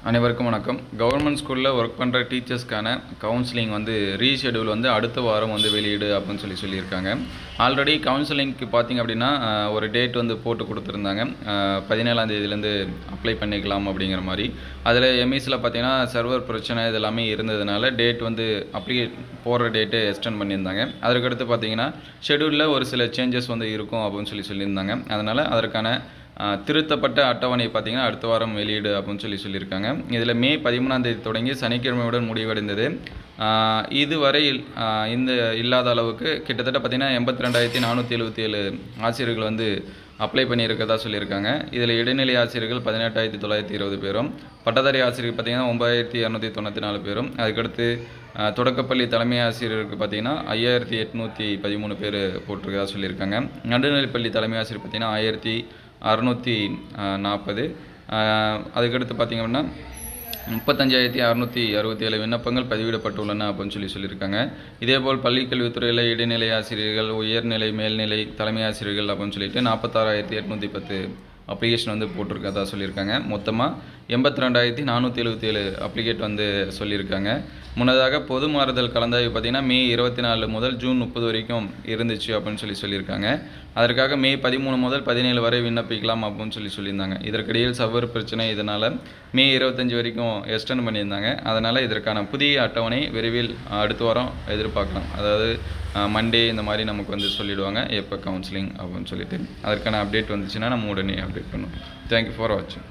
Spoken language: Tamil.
அனைவருக்கும் வணக்கம். கவர்மெண்ட் ஸ்கூலில் ஒர்க் பண்ணுற டீச்சர்ஸ்க்கான கவுன்சிலிங் வந்து ரீஷெடியூல் வந்து அடுத்த வாரம் வந்து வெளியிடு அப்படின்னு சொல்லியிருக்காங்க. ஆல்ரெடி கவுன்சிலிங்க்கு பார்த்திங்க அப்படின்னா ஒரு டேட் வந்து போட்டு கொடுத்துருந்தாங்க. 17ஆம் தேதியிலேருந்து அப்ளை பண்ணிக்கலாம் அப்படிங்கிற மாதிரி. அதில் எம்இசியில் பார்த்திங்கன்னா சர்வர் பிரச்சனை இது எல்லாமே இருந்ததுனால டேட் வந்து போடுற டேட்டு எக்ஸ்டெண்ட் பண்ணியிருந்தாங்க. அதுக்கடுத்து பார்த்திங்கன்னா ஷெடியூலில் ஒரு சில சேஞ்சஸ் வந்து இருக்கும் அப்படின்னு சொல்லியிருந்தாங்க. அதனால் அதற்கான திருத்தப்பட்ட அட்டவணை பார்த்திங்கன்னா அடுத்த வாரம் வெளியீடு அப்படின்னு சொல்லியிருக்காங்க. இதில் மே 13ஆம் தேதி தொடங்கி சனிக்கிழமையுடன் முடிவடைந்தது. இதுவரையில் இந்த இல்லாத அளவுக்கு கிட்டத்தட்ட பார்த்திங்கன்னா 82,477 ஆசிரியர்கள் வந்து அப்ளை பண்ணியிருக்கிறதா சொல்லியிருக்காங்க. இதில் இடைநிலை ஆசிரியர்கள் 18,920 பேரும், பட்டதாரி ஆசிரியர்கள் பார்த்திங்கன்னா 9,294 பேரும், அதுக்கடுத்து தொடக்கப்பள்ளி தலைமை ஆசிரியருக்கு பார்த்திங்கன்னா 5,813 பேர் போட்டிருக்கதா சொல்லியிருக்காங்க. நடுநிலைப்பள்ளி தலைமை ஆசிரியர் பார்த்திங்கன்னா 1,640. அதுக்கடுத்து பார்த்திங்க அப்படின்னா 35,667 விண்ணப்பங்கள் பதிவிடப்பட்டுள்ளன அப்படின்னு சொல்லியிருக்காங்க. இதேபோல் பள்ளிக்கல்வித்துறையில் இடைநிலை ஆசிரியர்கள், உயர்நிலை, மேல்நிலை, தலைமை ஆசிரியர்கள் அப்படின்னு சொல்லிட்டு 46,810 அப்ளிகேஷன் வந்து போட்டிருக்கதா சொல்லியிருக்காங்க. மொத்தமாக 82,477 அப்ளிகேட் வந்து சொல்லியிருக்காங்க. முன்னதாக பொது மாறுதல் கலந்தாய்வு பார்த்திங்கன்னா மே 24 முதல் ஜூன் 30 வரைக்கும் இருந்துச்சு அப்படின்னு சொல்லியிருக்காங்க. அதற்காக மே 13 முதல் 17 வரை விண்ணப்பிக்கலாம் அப்படின்னு சொல்லியிருந்தாங்க. இதற்கிடையில் சர்வர் பிரச்சனை, இதனால் மே 25 வரைக்கும் எக்ஸ்டெண்ட் பண்ணியிருந்தாங்க. அதனால் இதற்கான புதிய அட்டவணை விரைவில் அடுத்த வாரம் எதிர்பார்க்கலாம். அதாவது மண்டே இந்த மாதிரி நமக்கு வந்து சொல்லிவிடுவாங்க எப்போ கவுன்சிலிங் அப்படின்னு சொல்லிட்டு. அதற்கான அப்டேட் வந்துச்சுன்னா நம்ம உடனே அப்டேட் பண்ணுவோம். தேங்க்யூ ஃபார் வாட்சிங்.